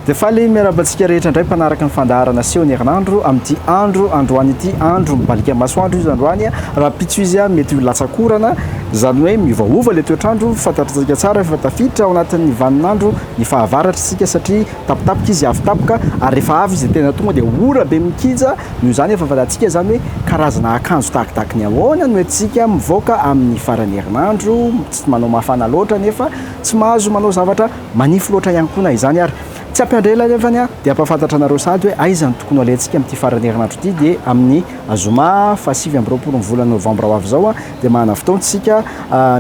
dia faly miarabantsika rehetra indray mpanaraka ny fandaharana sehoany herinandro amin'ity androany ity andro mibalika masoandro izy androany raha pitso izy mety ho latsakorana zany hoe miovaova le toetrandro fantatritsika tsara efa tafiditra ao anatin'ny vaninandro ny fahavaratra isika satria tapitapika izy avy tapoka ary rehefa avy izy tena tonga dia ora be mikija noho izany efa fantatsika zany hoe karazana akanjo tahakitaky ny ahoana no entsika mivoaka amin'ny farany herinandro tsy manao mafana loatra nefa tsy mahazo manao zavatra manify loatra ihany koa na izany ary tsy ampiandrela nefany dia ampafantatra anareo sady hoe aizany tokony alentsika amin'ity farany herinandro ity dia amin'ny zoma fa 7 ny volana novambra ho avy zao dia mahana fotoantsika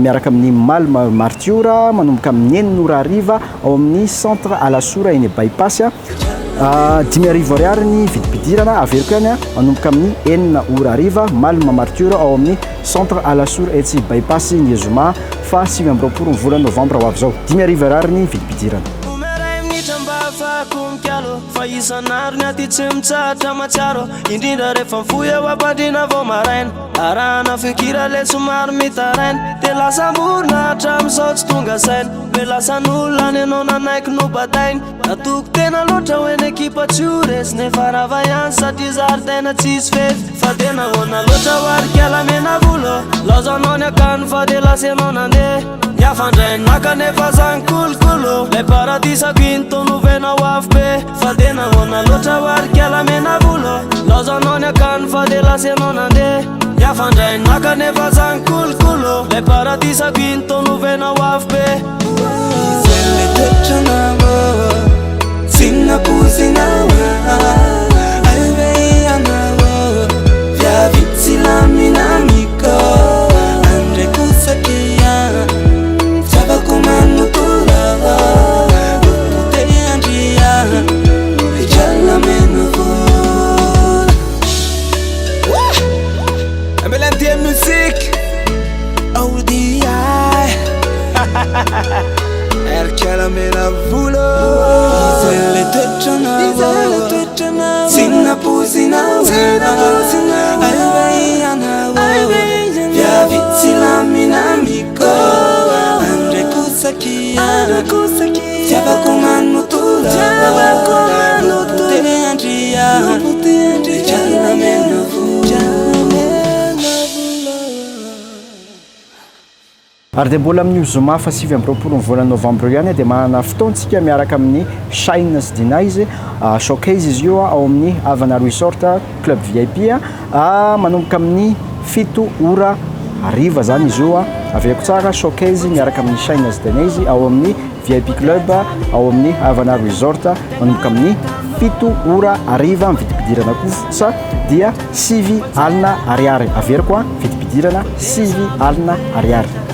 miaraka amin'ny Malma Martiora manomboka amin'ny 9:00 ao amin'ny centre Alasoura eny bypass 10 ariary ny vidipidirana averiko ihany manomboka amin'ny 9:00 Malma Martiora ao amin'ny centre Alasoura etsy bypass ny zoma fa 7 ny volana novambra ho avy zao 10 ariary ny vidipidirana fa isan'andro ny aty tsy mitsahatra matsaro indrindra rehefa mifoy eo ampandrina vao maraina arahana fikira le somary mitaraina dia lasa morona hatramin'izao tsy tonga saina me lasan'olona ny anao nanaiky no batainy natoko tena loatra hoe ny ekipa tsy ho resy nefa rava ihany satria zaridaina tsisy fefy fa tena hoana loatra hoarikala mena volo laozanao ny akany fa dia lasenao nandeha niafandrainaka nefa zany kolokolo le paradisako iny tonovena ho avy be fa tena hoana loatra hoarikala mena volo laozanao ny akany fa dia lasenao nandeha niafandrainaka nefa zany kolokolo le paradisako iny tonovena ho avy be izele tetranao sinaposinao alveianao viavitzilaminamiko andre kusakia javakomanukura uteandria ejalamenovo amelantie musique audia ercalamena vulo izele tetranao sinaposinao alveianao viavitzilaminamiko andre kusakia javakomanutura uteandria ejalamenovo ary dia mbola amin'ny zoma fa 7 ny volana novambra ihany dia manana fotoantsika miaraka amin'ny Shine sy Dina izy showcase izy io ao amin'ny Havana Resort Club VIP manomboka amin'ny 7:00 zany izy io aveko tsara showcase miaraka amin'ny Shine sy Dina izy ao amin'ny VIP Club ao amin'ny Havana Resort manomboka amin'ny 7:00 vidipidirana kosa dia 9 alina ariary averiko vidipidirana 9 alina ariary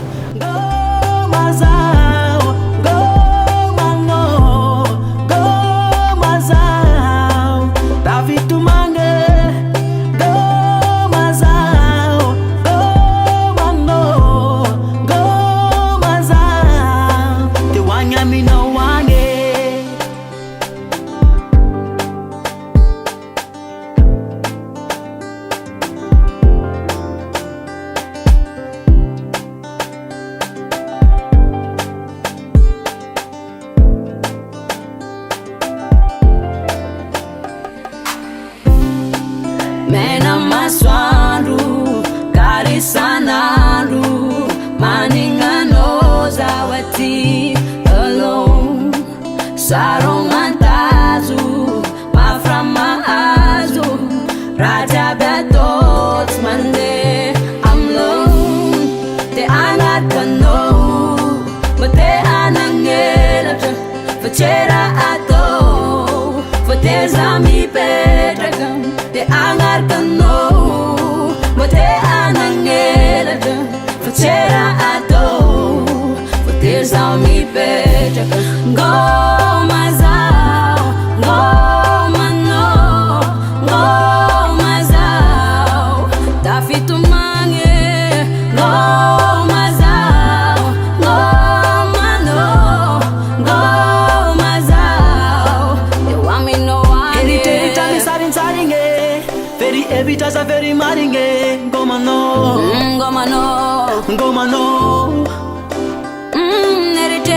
Ngoma no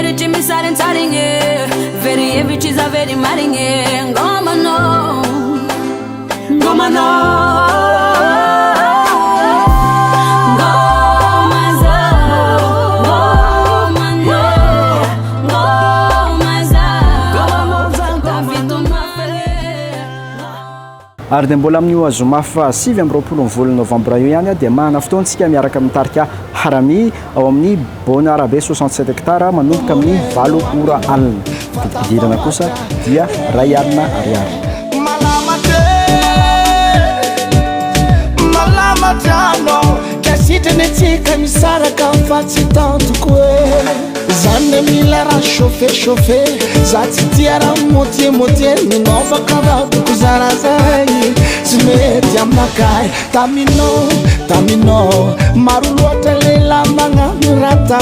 eritry misarintsarigny very hevitry za very marigny ngomanao ary dia mbola amin'io azoma fa 7 amby roapolo ny volana novambra io ihany dia mahana fotoantsika miaraka mitarika harami ao amin'ny bona arabe 67 hectara manomboka amin'ny 8 ora alina fididirana kosa dia ray alina ariary malamatano kasitrany atsika misaraka fa tsy tantoko zany mila raha chauffe za tsy tia raha motie minaovaka vatoko zarazay tsy mety aminakay taminao maro loatra leila magnano raha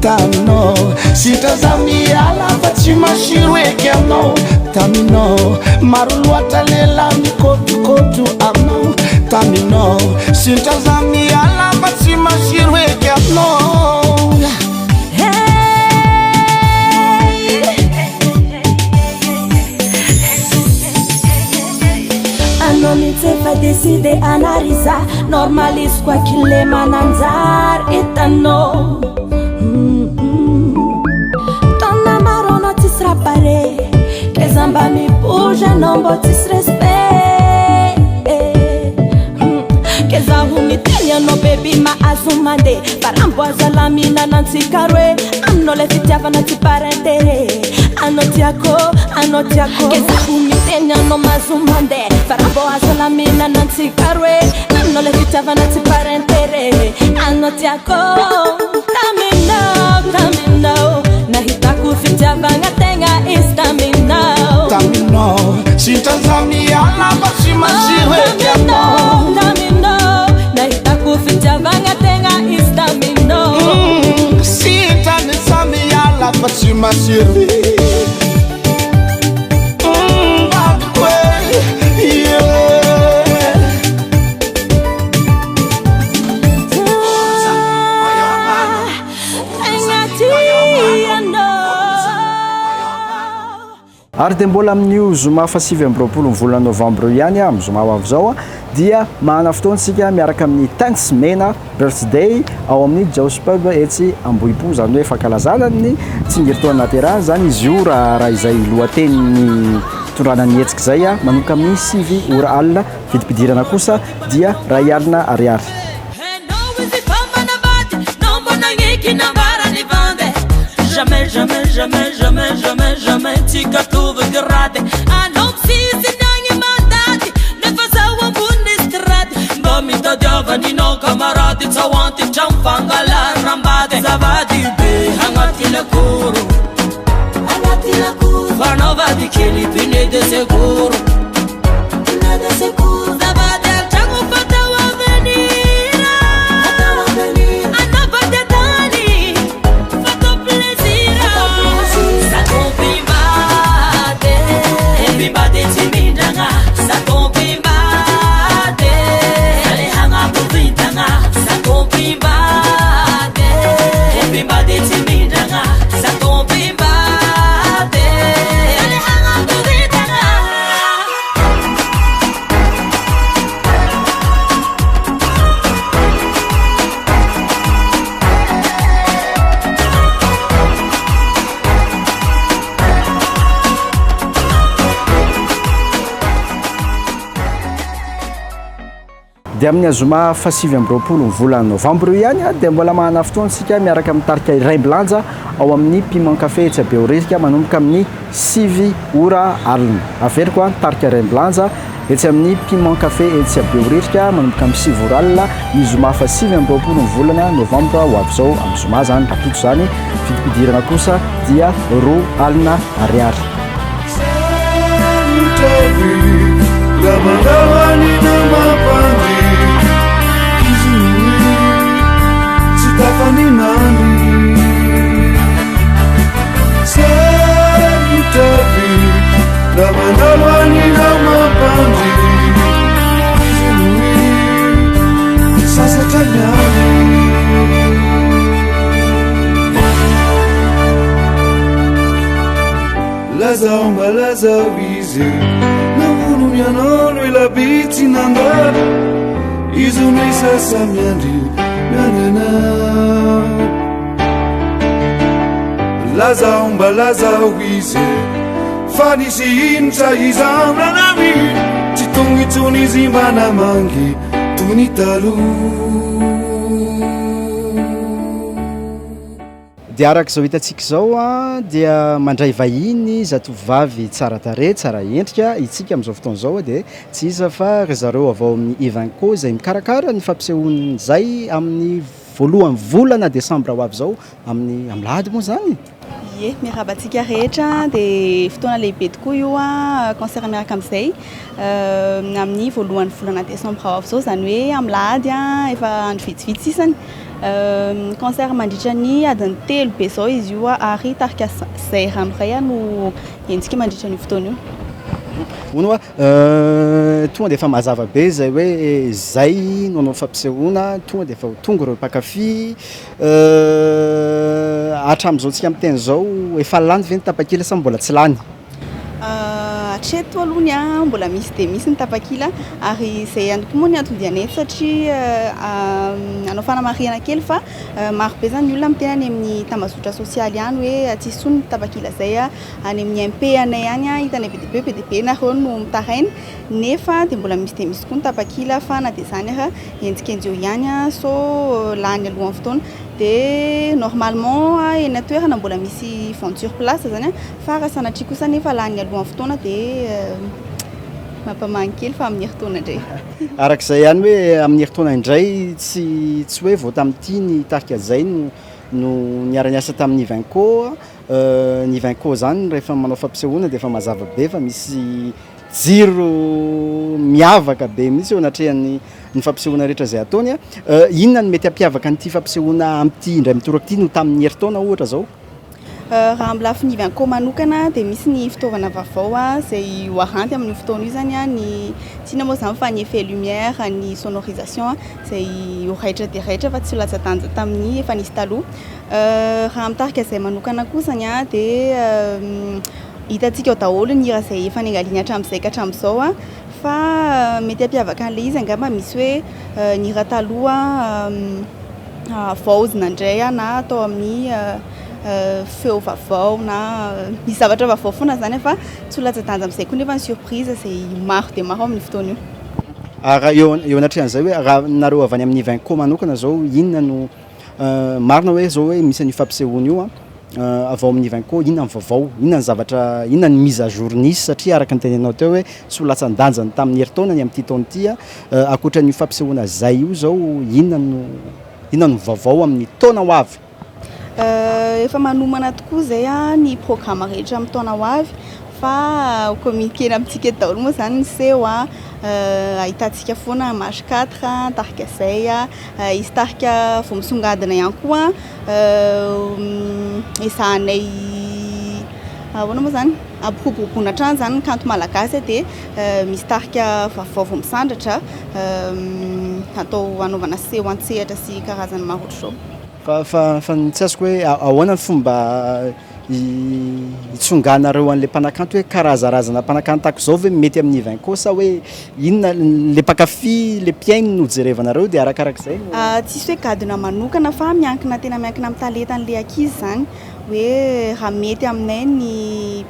taminao sitra za miala fa tsy masiro eky aminao taminao maro loatra leila mikotokoto aminao taminao sitra za miala fa tsy masiro eky aminao anao mitsy efa deside anariza normalisy kwa kile mananjary etanao tona maro anao tsisy raha pare keza mba miboge anao mbô tsisy respect keza ho miteny anao bebi mahazo mandeha faramboaza lamina nantsika roe aminao le fitiavana tsy parentere anao tiako keza ho miteny anao mahazo mandeha faramboaza lamina nantsika roe aminao le fitiavana tsy parentere anao tiako taminao nahitako fitiavana tegna is taminao sitra za miala fa tsy masiro eky aminao nahitako fitiavana tegna is taminao sitrany za miala fa tsy masiro ary dia mbola amin'io zoma fa 7 amby roapolo ny volana novambra ihany amin'ny zoma ho avy zao dia mahana fotoantsika miaraka amin'ny tantsmena birthday ao amin'ny Jaws Pub etsy Ambohipo zany hoe fankalazana ny tsingeritoana naterana zany izy io raha izay lohateniny tondrana ny hetsika zay manomboka amin'ny 7 ora alina vidim-pidirana kosa dia ray alina ariary jamais tika tuve grade anong sisinangi mandati nefazawa bundistrade mbami tadiava nino kamarati tsawanti chamfangala rambade zavadi be hangati la kuru vanova di keli pine de seguro zavadi changu patawa venira anabade tani fato plesira bimbade timindanga sakombimbade alehanga buvindanga sakombimbade bimbade timindanga sakombimbade alehanga buvindanga dia amin'ny azoma fa 7 amby roapolo ny volana novambra io ihany dia mbola mahana fotoantsika miaraka mitarika iray bilanja ao amin'ny piment café etsy Behoririka manomboka amin'ny 7 ora alina averiko nitarika iray bilanja etsy amin'ny piment café etsy Behoririka manomboka amin'ny 7 ora alina ny zoma fa 7 amby roapolo ny volana novambra ho avy zao amin'ny zoma zany rapito zany vidim-pidirana kosa dia 2 alina ariary lazao malazao izy namono mianano elabitsy nandalo izy nay sasa miandry mianana lazao mba lazao izy fa nisy initra izamranami tsy tonga itsony izy mba namangy tony taloha dia arak'izao hitantsika zao a dia mandray vahiny zatovavy tsara tare tsara endrika itsika amin'izao fotoana zao a dia tsy iza fa ry zareo avao amin'ny Evenco izay mikarakara ny fampisehoany zay amin'ny voalohany volana desambra ho avy zao amin'ny lady moa zany. Ie, miarabantsika rehetra dia fotoana lehibe tokoa io a concert miaraka amin'izay amin'ny voalohany volana desambra ho avy zao zany hoe amin'ny lahady a efa andro vitsivitsy isany concert mandritra ny adiny 3 be zao izy io ary tarika zay ranoray no entsika mandritra ny fotoana io. Ono tonga dia efa mazava be zay hoe zay nanao fampisehoana tonga dia efa tonga ireo mpakafy hatramin'izao tsika amin'ny teny zao efa lany ve ny tapakila sa mbola tsy lany? Hatreto alohany a mbola misy dia misy ny tapakila ary izay ihany koa moa ny antony anety satria anao fanamariana kely fa maro be zany ny olona mitena any amin'ny tambazotra sosialy ihany hoe tsisy intsony ny tapakila zay any amin'ny MP anay any hitany PDB nareo no mitarainy nefa dia mbola misy koa ny tapakila fa na dia zany ara entsika enjeo ihany so lany alohan'ny fotoana dia normalement eny atoerana mbola misy vente sur place zany fa raha sanatria kosa nefa lany alohan'ny fotoana dia mampamangy kely fa amin'ny heritaona indray. Arak'izay ihany hoe amin'ny heritaona indray tsy hoe vao tamin'ity ny tarika zay no niara-niasa tamin'ny Evenco. Ny Evenco zany rehefa manao fampisehoana dia efa mazava be fa misy jiro miavaka be mihitsy eo anatrehan'ny fampisehoana rehetra zay ataony. Inona no mety hampiavaka an'ity fampisehoana amin'ity indray mitoraka ity no tamin'ny heritaona ohatra zao? Raha amin'ny lafiny Evenco manokana dia misy ny fitaovana vaovao izay hoaranty amin'ny fotoana io zany ny tiana moa zany fa ny effet lumière ny sonorisation izay horaitra dia raitra fa tsy latsa-danja tamin'ny efa nisy taloha. Raha amin'ny tarika izay manokana kosany dia hitantsika ao daholo ny hira izay efa niangaliana hatramin'izay ka hatramin'izao fa mety hampiavaka an'ilay izy angamba misy hoe ny hira taloha vaozina indray na atao amin'ny feo vaovao na misy zavatra vaovao foana zany fa tsy ho latsa-danja amin'izay koa nefa ny surprise izay maro dia maro amin'ny fotoana io. Raha eo anatrehan'izay hoe raha nareo avy any amin'ny Evenco manokana zao inona no marina hoe zao hoe misy ny fampisehoana io avao amin'ny Evenco inona ny vaovao inona ny zavatra inona ny mise à jour nisy satria araka ny tenenao teo hoe tsy ho latsa-danja ny tamin'ny heritaona ny amin'ity taona ity ankoatra ny fampisehoana zay io zao inona no vaovao amin'ny taona ho avy? Efa manomana tokoa zay ny programme rehetra amin'ny taona ho avy fa communiquer amintsika daholo moa zany ny seho ahitantsika foana marche 4 tarika zay izy tarika vao misongadina ihany koa esahanay ahoana moa zany ampiroboroboana hatrany zany ny kanto malagasy dia misy tarika vaovao misandratra atao anaovana seho an-tsehatra sy karazany maro ohatr'izao. Fa tsy azoko hoe ahoana ny fomba hitsonganareo an'ilay mpanakanto hoe karazarazana mpanakanto tahaka izao ve mety amin'ny Evenco sa hoe inona le mpakafy le mpiaino no jerevanareo dia arakarak'izay? Tsisy hoe gadona manokana fa miankina tena miankina amin'ny talentan'ilay ankizy zany hoe raha mety aminay ny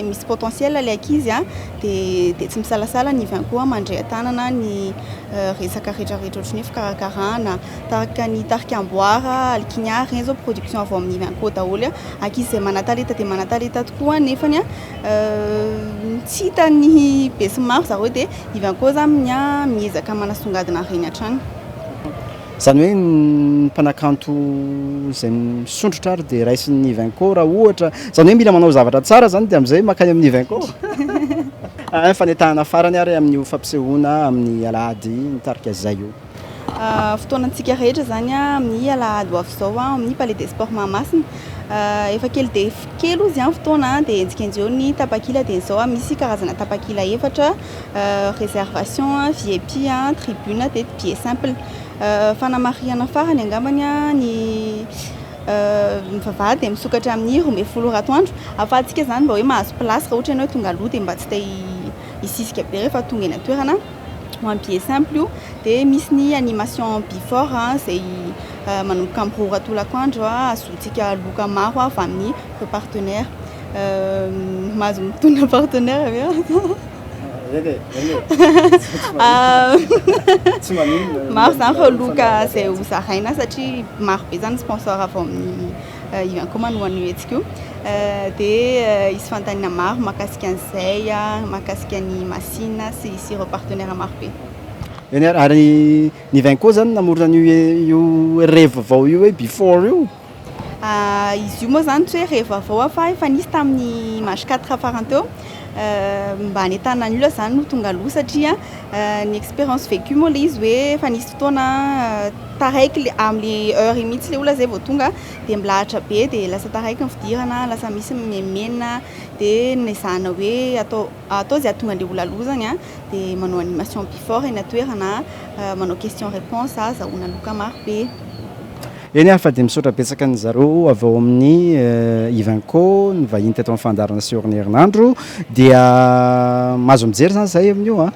misy potentiel ilay ankizy dia tsy misalasala ny Evenco mandray tanana ny resaka rehetrarehetra ohatry ny fikarakarana tahaka ny tarika amboara alkiniara reny zao production avao amin'ny Evenco daholo ankizy izay manatalenta dia manatalenta tokoa nefa tsy hita ny be sy maro zareo dia Evenco zany miezaka manasongadina reny hatrany. Zany hoe ny mpanakanto izay misondrotra ary dia raisin'ny Evenco raha ohatra zany hoe mila manao zavatra tsara zany dia amin'izay makany amin'ny Evenco. Fanetahana farany ary amin'ny fampisehoana amin'ny alahady ny tarika zay io. Fotoanantsika rehetra zany amin'ny alahady ho avy zao amin'ny Palais des Sports Mahamasina efa kely dia kely ozy fotoana dia enjikenjeo ny tapakila dia zao misy karazana tapakila efatra réservation VIP tribune dia billet simple fanamariana farany angambany ny mivavahady dia misokatra amin'ny 12 atoandro ahafahantsika zany mba hoe mahazo plasy raha ohatra ianao tonga aloha dia mba tsy te hisisika be rehefa tonga eny an-toerana ho am-pied simple io dia misy ny animation before izay manomboka amin'ny 3 atoandro azotsika loka maro avy amin'ny partenaire mahazo mitondra partenaire avy maro zany fa loka zay ho zaraina satria maro be zany sponsor avy amin'ny ivankoma no anio etsika io dia isy fantaniana maro mahakasika an'izay mahakasika ny masina sy ireo partenaire maro be eny ary ny vainko zany namorona io reva vao io hoe before io izy io moa zany tsy hoe reva vao fa efa nisy tamin'ny mage 4 farany teo mba hanetana ny olona zany no tonga aloha satria ny expérience vécue moa le izy hoe efa nisy fotoana taraiky amin'ny heure mihitsy le olona zay vao tonga dia milahatra be dia lasa taraiky ny fidirana lasa misy memena dia nezahana hoe atao zay atonga le olona aloha zany dia manao animation before eny atoerana manao question réponse azahoana loka maro be eny fa dia misaotra betsaka ny zareo avy ao amin'ny Ivanco ny vahiny teto amin'ny fandarana sy orny herinandro dia mahazo mijery zany zay amin'io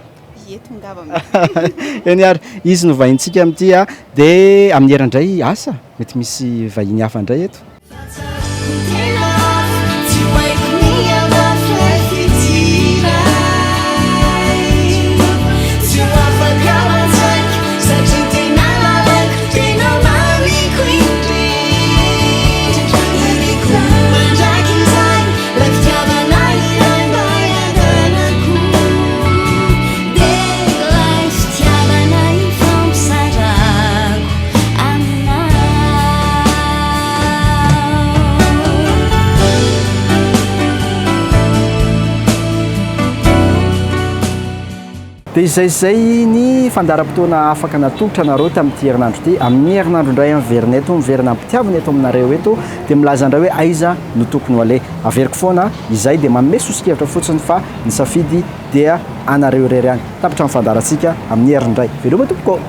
eny ary izy no vahintsika amin'ity dia amin'ny herandray asa mety misy vahiny hafa indray eto dia izay ny fandaram-potoana afaka natolotra nareo tamin'ity herinandro ity amin'ny herinandro indray miverina eto miverina ampitiavana eto aminareo eto dia milaza andray hoe aiza no tokony ho ale averiko foana izay dia manome sosikevitra fotsiny fa ny safidy dia anareo irery ihany tapitra amin'ny fandarantsika amin'ny herinandray veloma tompoko